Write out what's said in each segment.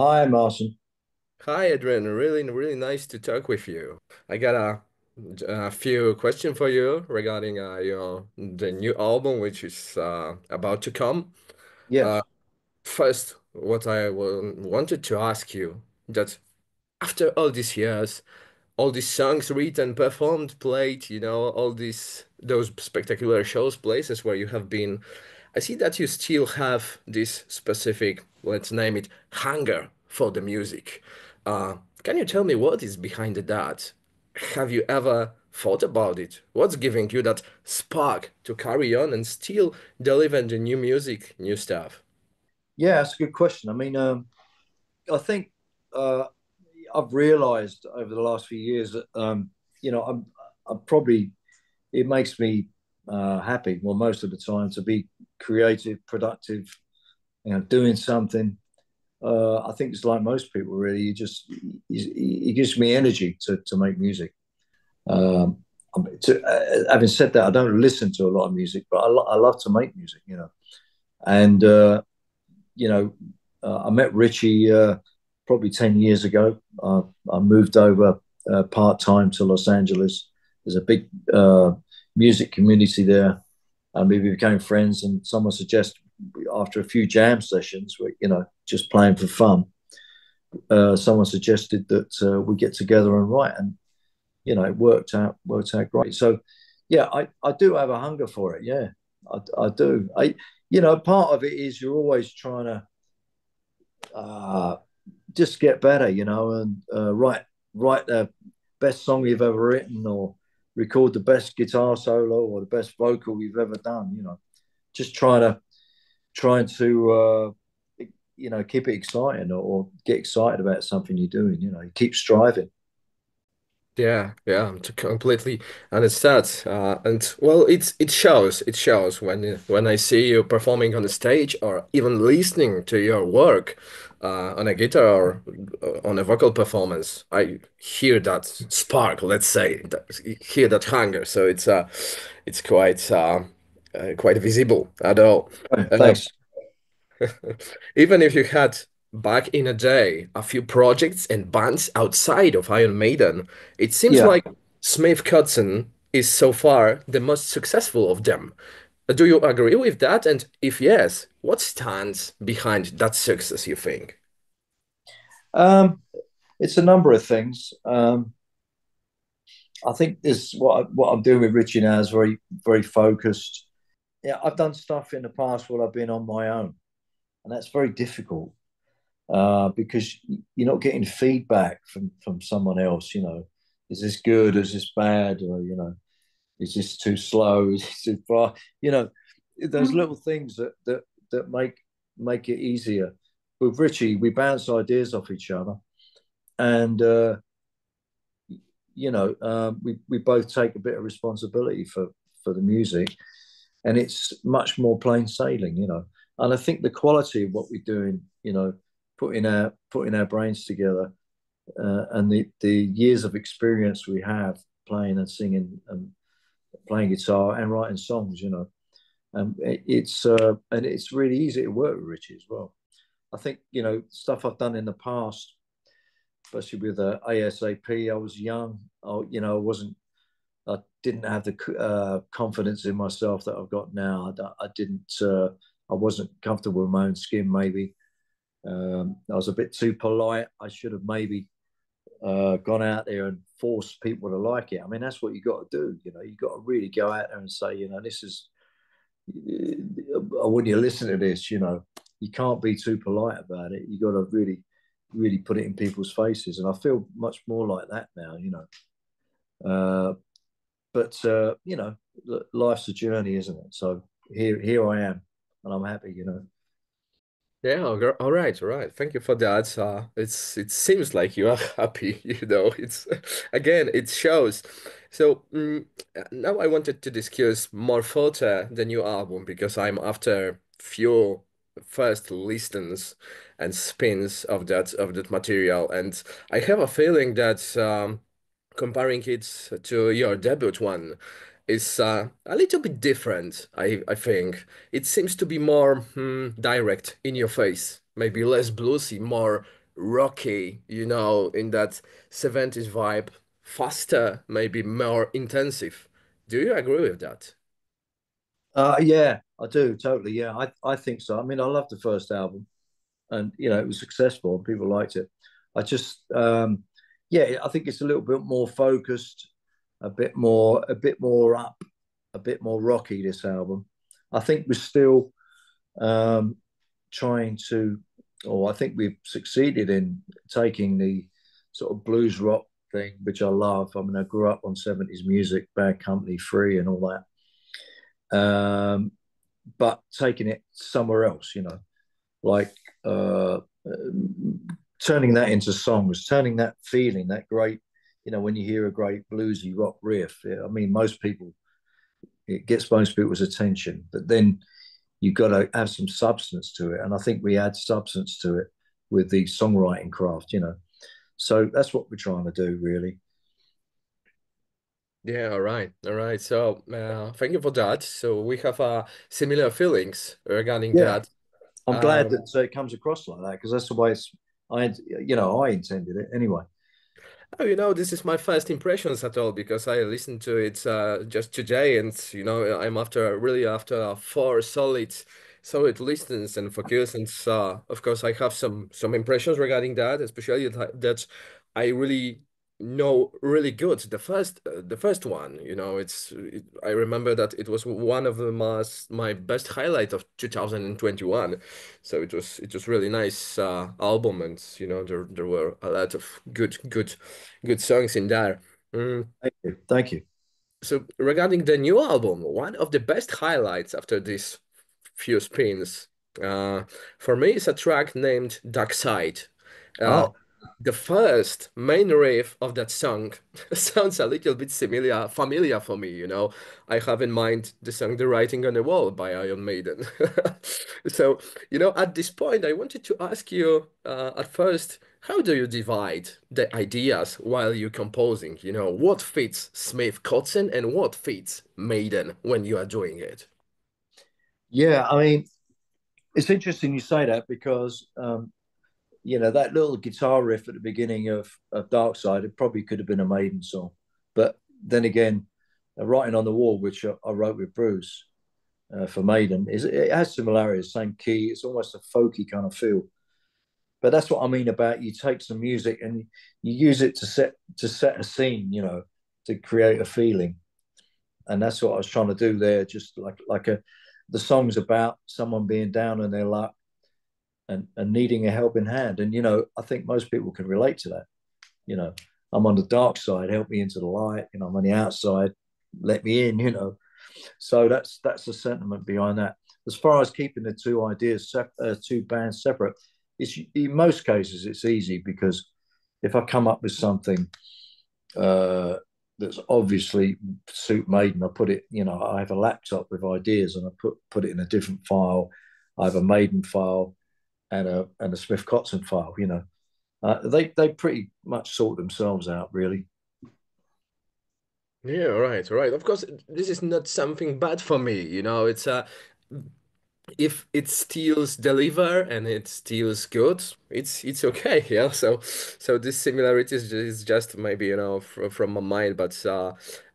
Hi, Martin. Hi, Adrian. Really nice to talk with you. I got a few questions for you regarding the new album which is about to come. Uh, Yes. First, what wanted to ask you that after all these years, all these songs written, performed, played, all those spectacular shows, places where you have been. I see that you still have this specific, let's name it, hunger for the music. Can you tell me what is behind that? Have you ever thought about it? What's giving you that spark to carry on and still deliver the new music, new stuff? Yeah, that's a good question. I think uh, I've realized over the last few years that, I'm probably, it makes me happy, well, most of the time to be creative, productive, doing something. I think it's like most people, really. It gives me energy to make music. Um, Having said that, I don't listen to a lot of music, but I love to make music, And you know, I met Richie probably 10 years ago. I moved over part time to Los Angeles. There's a big music community there, and we became friends. And someone suggested, after a few jam sessions, just playing for fun, someone suggested that we get together and write, and it worked out great. So, yeah, I do have a hunger for it. Yeah, I do. Part of it is you're always trying to uh, just get better, and write the best song you've ever written, or record the best guitar solo or the best vocal you've ever done. Just trying to keep it exciting, or get excited about something you're doing. You keep striving. Yeah, I'm to completely understand. And well, it shows when I see you performing on the stage or even listening to your work on a guitar or on a vocal performance. I hear that spark, let's say, hear that hunger. So it's quite visible at all. Uh, Thanks. Even if you had back in a day a few projects and bands outside of Iron Maiden, it seems Yeah. like Smith Kotzen is so far the most successful of them. Do you agree with that? And if yes, what stands behind that success, you think? Um, it's a number of things. I think this what I'm doing with Richie now is very very focused. Yeah, I've done stuff in the past where I've been on my own, and that's very difficult because you're not getting feedback from someone else. Is this good? Is this bad? Or is this too slow? Is this too far? Those little things that make it easier. With Richie, we bounce ideas off each other, and we both take a bit of responsibility for the music, and it's much more plain sailing. And I think the quality of what we're doing, putting our brains together, and the years of experience we have playing and singing and playing guitar and writing songs, and it's really easy to work with Richie as well. I think stuff I've done in the past, especially with ASAP. I was young. I wasn't. I didn't have the confidence in myself that I've got now. I didn't. I wasn't comfortable with my own skin. Maybe I was a bit too polite. I should have maybe gone out there and forced people to like it. I mean, that's what you got to do. You got to really go out there and say, this is. When you listen to this, you can't be too polite about it. You got to really put it in people's faces, and I feel much more like that now. Uh, but life's a journey, isn't it? So here I am, and I'm happy. Yeah, all right. Thank you for that. It seems like you are happy, It's again, it shows. So now I wanted to discuss more further the new album because I'm after few first listens and spins of that material, and I have a feeling that comparing it to your debut one is a little bit different, I think. It seems to be more direct in your face, maybe less bluesy, more rocky, you know, in that 70s vibe, faster, maybe more intensive. Do you agree with that? Yeah, I do totally. Yeah, I think so. I mean, I love the first album, and it was successful and people liked it. I just, yeah, I think it's a little bit more focused, a bit more up, a bit more rocky. This album, I think we're still um, trying to, or I think we've succeeded in taking the sort of blues rock thing, which I love. I mean, I grew up on 70s music, Bad Company, Free, and all that. But taking it somewhere else, like turning that into songs, turning that feeling, that great, when you hear a great bluesy rock riff. I mean, it gets most people's attention, but then you've got to have some substance to it. And I think we add substance to it with the songwriting craft. So that's what we're trying to do, really. Yeah, all right, all right. So, thank you for that. So we have similar feelings regarding Yeah, that. I'm glad Um, that it comes across like that because that's the way I intended it anyway. Oh, this is my first impressions at all because I listened to it just today, and I'm really after four solid listens and focus, and of course I have some impressions regarding that, especially that I really know really good the first one. I remember that it was one of my best highlight of 2021, so it was really nice album, and there were a lot of good songs in there. Mm, Thank you. Thank you. so regarding the new album, one of the best highlights after these few spins, uh, for me is a track named Dark Side. Uh, Oh, the first main riff of that song sounds a little bit familiar for me, I have in mind the song The Writing on the Wall by Iron Maiden. So, at this point, I wanted to ask you at first, how do you divide the ideas while you're composing? What fits Smith Kotzen and what fits Maiden when you are doing it? yeah. I mean, it's interesting you say that because that little guitar riff at the beginning of Dark Side, it probably could have been a Maiden song. But then again, Writing on the Wall, which I wrote with Bruce for Maiden, it has similarities, same key. It's almost a folky kind of feel. But that's what I mean about you take some music and you use it to set a scene, to create a feeling. And that's what I was trying to do there. Just the song's about someone being down on their luck and needing a helping hand. And I think most people can relate to that. You know, I'm on the dark side, help me into the light. I'm on the outside, let me in. So that's the sentiment behind that. As far as keeping the two bands separate, it's in most cases it's easy because if I come up with something uh, that's obviously suit Maiden, I put it. I have a laptop with ideas and I put it in a different file. I have a Maiden file and a Smith Kotzen file. They pretty much sort themselves out, really. Yeah, right, right. Of course, this is not something bad for me. It's if it steals deliver and it steals good, it's okay. Yeah. So this similarity is just maybe from my mind, but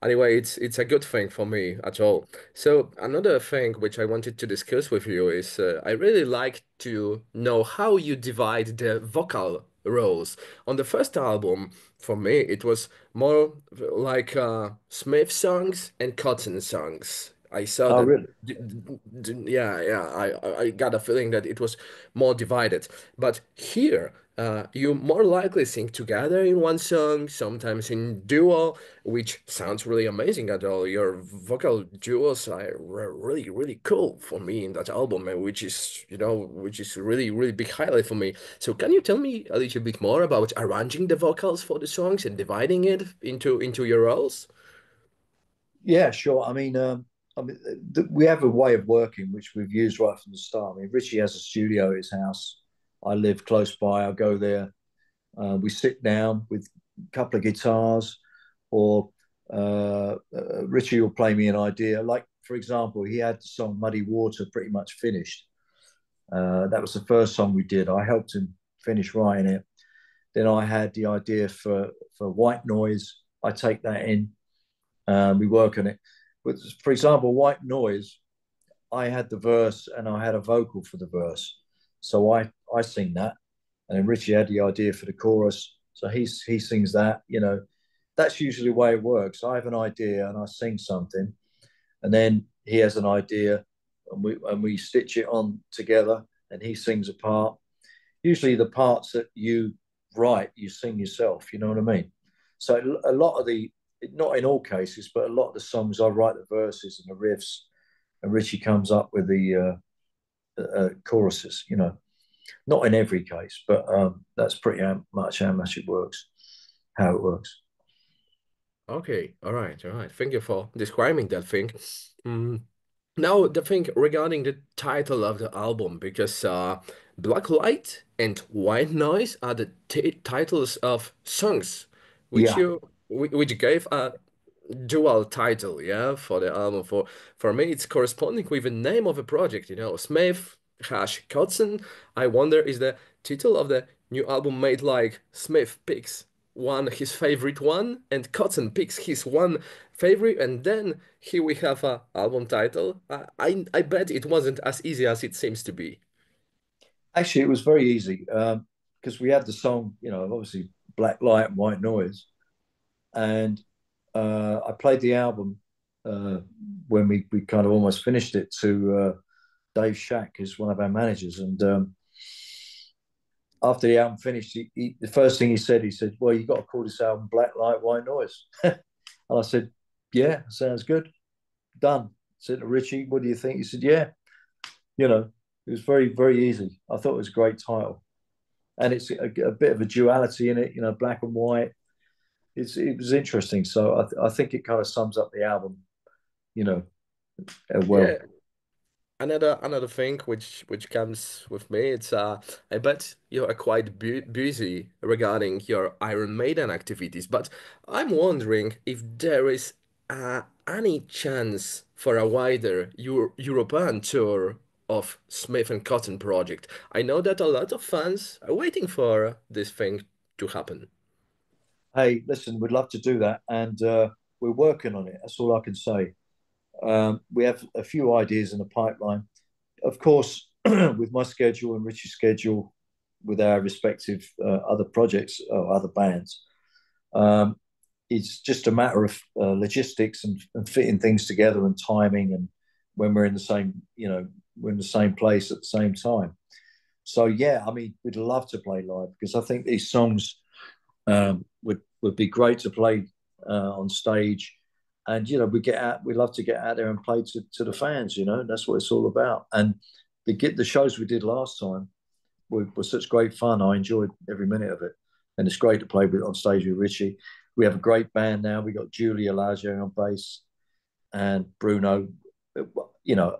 anyway, it's a good thing for me at all. So another thing which I wanted to discuss with you is I really like to know how you divide the vocal roles on the first album. For me it was more like Smith songs and Cotton songs. I saw Oh, that. really? Yeah, yeah. I got a feeling that it was more divided. But here, you more likely sing together in one song, sometimes in duo, which sounds really amazing at all. Your vocal duos are really, really cool for me in that album, and which is really, really big highlight for me. So can you tell me a little bit more about arranging the vocals for the songs and dividing it into your roles? Yeah, sure. I mean, we have a way of working which we've used right from the start. I mean, Richie has a studio at his house. I live close by. I go there. We sit down with a couple of guitars, or Richie will play me an idea. Like, for example, he had the song Muddy Water pretty much finished. That was the first song we did. I helped him finished writing it. Then I had the idea for white noise. I take that in, we work on it. But for example, white noise, I had the verse and I had a vocal for the verse. So I sing that. And then Richie had the idea for the chorus. So he sings that, you know. That's usually the way it works. I have an idea and I sing something, and then he has an idea and we stitch it on together and he sings a part. Usually the parts that you write, you sing yourself, you know what I mean? So a lot of the, not in all cases, but a lot of the songs I write the verses and the riffs, and Richie comes up with the choruses, you know. Not in every case, but that's pretty much how much it works, how it works. Okay, all right. Thank you for describing that thing. Mm, Now, the thing regarding the title of the album, because Black Light and White Noise are the t titles of songs, which Yeah, which gave a dual title, yeah, for the album. For me, it's corresponding with the name of a project, you know, Smith hash Kotzen. I wonder, is the title of the new album made like Smith picks one his favorite one and Kotzen picks his one favorite, and then here we have a album title. I bet it wasn't as easy as it seems to be. actually, it was very easy because we had the song, you know, obviously Black Light and White Noise, and I played the album uh, when we kind of almost finished it to Dave Shack, who's one of our managers, and after the album finished, the first thing he said, "Well, you got to call this album Black Light, White Noise." And I said, "Yeah, sounds good, done." I said to Richie, "What do you think?" He said, "Yeah." You know, it was very, very easy. I thought it was a great title, and it's a bit of a duality in it. You know, black and white. It was interesting. So I think it kind of sums up the album. You know, Yeah, well. another thing which comes with me, it's I bet you are quite bu busy regarding your Iron Maiden activities, but I'm wondering if there is any chance for a wider European tour of Smith and Cotton project. I know that a lot of fans are waiting for this thing to happen. Hey, listen, we'd love to do that, and we're working on it. That's all I can say. We have a few ideas in the pipeline. Of course, with my schedule and Richie's schedule, with our respective other projects or other bands, um, it's just a matter of logistics and fitting things together and timing, and when we're in the same, you know, we're in the same place at the same time. So yeah, I mean, we'd love to play live because I think these songs would be great to play on stage. And you know, we love to get out there and play to the fans. You know, that's what it's all about. And the shows we did last time were such great fun. I enjoyed every minute of it, and it's great to play with on stage with Richie. We have a great band now. We got Julia Lager on bass and Bruno. You know,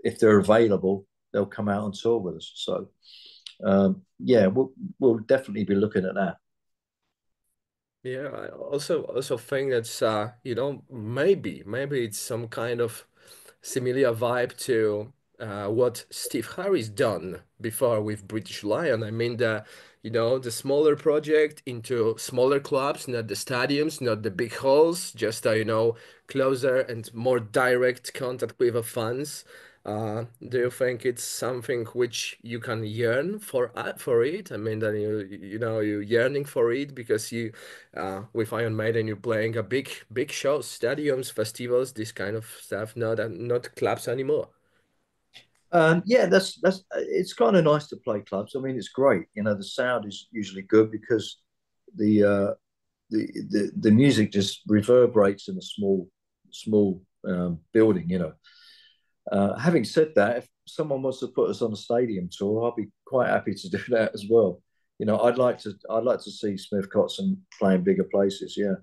if they're available, they'll come out on tour with us. So yeah, we'll definitely be looking at that. Yeah, I also think that's maybe it's some kind of similar vibe to what Steve Harris done before with British Lion. I mean the smaller project into smaller clubs, not the stadiums, not the big halls, just closer and more direct contact with the fans. Do you think it's something which you can yearn for it? I mean, that you're yearning for it because you with Iron Maiden you're playing a big shows, stadiums, festivals, this kind of stuff, not clubs anymore. Yeah, that's it's kind of nice to play clubs. I mean, it's great. You know, the sound is usually good because the the music just reverberates in a small building. You know, having said that, if someone wants to put us on a stadium tour, I'll be quite happy to do that as well. You know, I'd like to see Smith Kotzen playing bigger places. Yeah,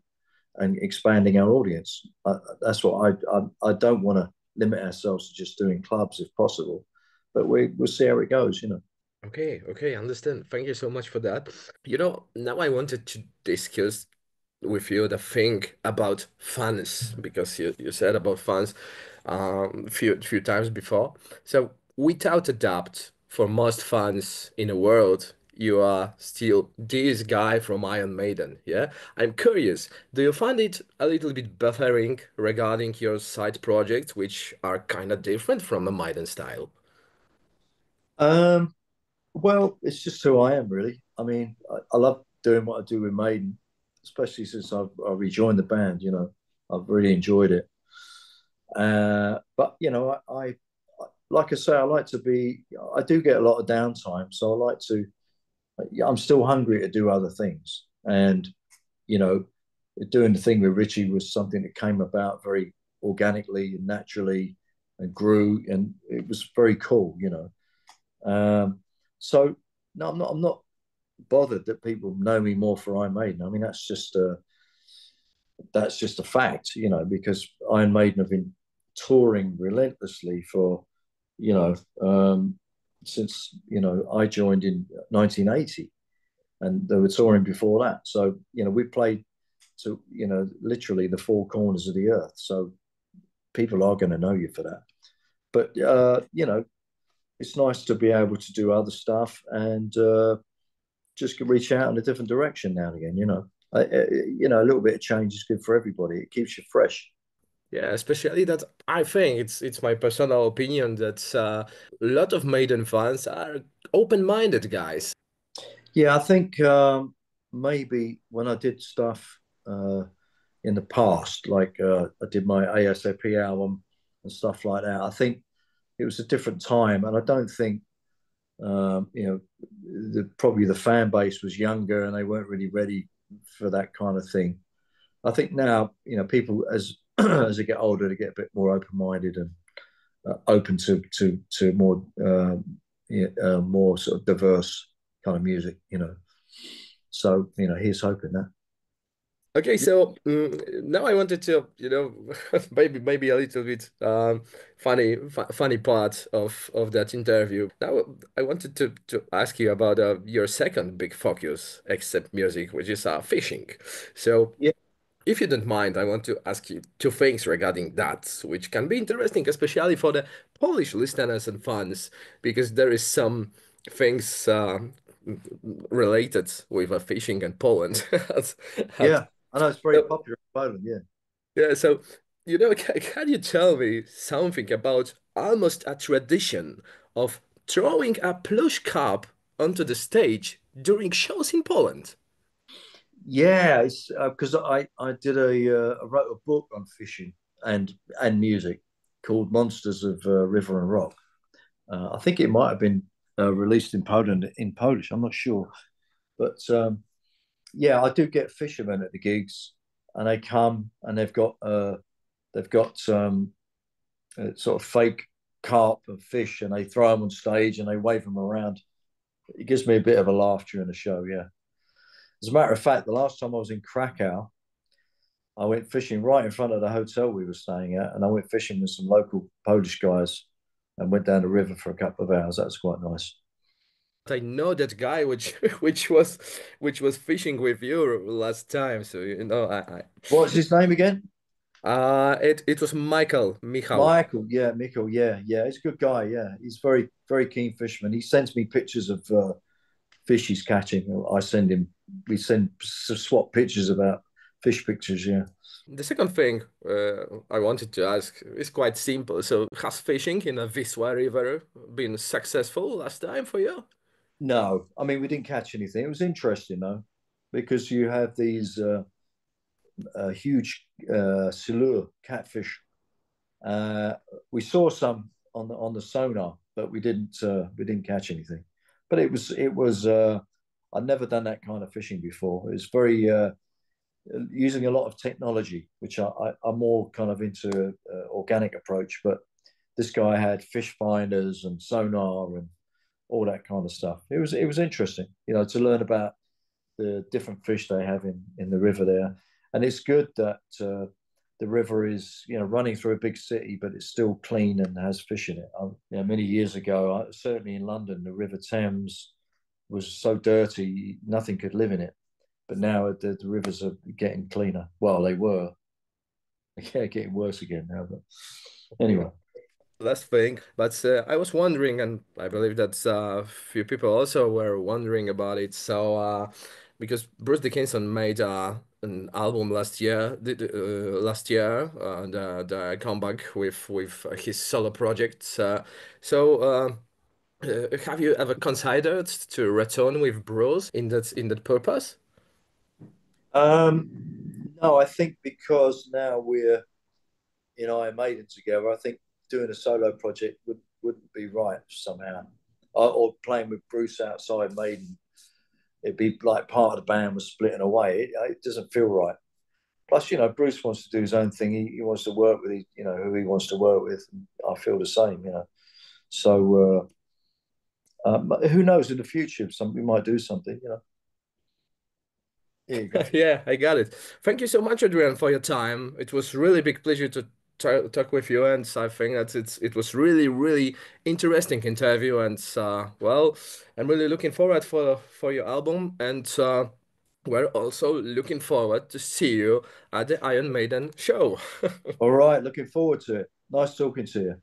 and expanding our audience. That's what I don't want to limit ourselves to just doing clubs if possible, but we'll see how it goes. You know. Okay, understand. Thank you so much for that. Now I wanted to discuss with you the thing about fans because you said about fans few times before. So without a doubt, for most fans in the world, you are still this guy from Iron Maiden, yeah? I'm curious, do you find it a little bit buffering regarding your side projects, which are kind of different from a Maiden style? Um, well, it's just who I am, really. I mean, I love doing what I do with Maiden, especially since I've rejoined the band. I've really enjoyed it. But like I say, I like to be. I do get a lot of downtime, so I like to. I'm still hungry to do other things, and you know, doing the thing with Richie was something that came about very organically and naturally, and grew, and it was very cool. So no, I'm not bothered that people know me more for Iron Maiden. I mean, that's just a fact, because Iron Maiden have been touring relentlessly for, you know, since I joined in 1980, and they were touring before that. So we played to literally the four corners of the earth. So people are going to know you for that. But it's nice to be able to do other stuff and just reach out in a different direction now and again. A little bit of change is good for everybody. It keeps you fresh. Yeah, especially that I think it's my personal opinion that a lot of Maiden fans are open-minded guys. Yeah, I think maybe when I did stuff in the past, like I did my ASAP album and stuff like that, I think it was a different time, and I don't think probably the fan base was younger and they weren't really ready for that kind of thing. I think now, people as as they get older, they get a bit more open minded and open to more more sort of diverse kind of music. So here's hoping that. Okay, so now I wanted to, maybe a little bit funny part of that interview. Now I wanted to ask you about your second big focus, except music, which is fishing. So Yeah, if you don't mind, I want to ask you two things regarding that, which can be interesting, especially for the Polish listeners and fans, because there is some things related with fishing and Poland. at, yeah, I know it's very so, popular in Poland. Yeah. yeah, so can you tell me something about almost a tradition of throwing a plush cup onto the stage during shows in Poland? Yeah, it's because I did I wrote a book on fishing and music called Monsters of River and Rock. I think it might have been released in Poland in Polish. I'm not sure, but yeah, I do get fishermen at the gigs, and they come and they've got sort of fake carp and fish, and they throw them on stage and they wave them around. It gives me a bit of a laugh during the show. Yeah. As a matter of fact, the last time I was in Krakow, I went fishing right in front of the hotel we were staying at, and I went fishing with some local Polish guys and went down the river for a couple of hours. That was quite nice. I know that guy which which was fishing with you last time. So I What's his name again? it was Michał. Michael. Yeah, Michael. Yeah, yeah. He's a good guy. Yeah, he's very, very keen fisherman. He sends me pictures of fish he's catching. I send him. We send swap pictures about fish pictures. Yeah. The second thing I wanted to ask is quite simple. So has fishing in a Wisła River been successful last time for you? No, I mean we didn't catch anything. It was interesting though, because you have these huge silur catfish. Uh, we saw some on the sonar, but we didn't catch anything. But it was. I'd never done that kind of fishing before. It was very using a lot of technology, which I'm more kind of into organic approach. But this guy had fish finders and sonar and all that kind of stuff. It was interesting, to learn about the different fish they have in the river there. And it's good that the river is running through a big city, but it's still clean and has fish in it. Many years ago, certainly in London, the River Thames was so dirty nothing could live in it. But now the rivers are getting cleaner. Well, they were. They're getting worse again now. But anyway, last thing. But I was wondering, and I believe that a few people also were wondering about it. So, because Bruce Dickinson made an album last year, the comeback with his solo projects. Have you ever considered to return with Bruce in that purpose? No, I think because now we're in Iron Maiden together, I think doing a solo project wouldn't be right somehow. Or playing with Bruce outside Maiden, it'd be like part of the band was splitting away. It doesn't feel right. Plus, Bruce wants to do his own thing. He wants to work with, who he wants to work with. And I feel the same. So who knows in the future? We might do something. Here you go. Yeah, I got it. Thank you so much, Adrian, for your time. It was really big pleasure to talk with you, and I think that it was really, really interesting interview. And well, I'm really looking forward for your album, and we're also looking forward to see you at the Iron Maiden show. All right, looking forward to it. Nice talking to you.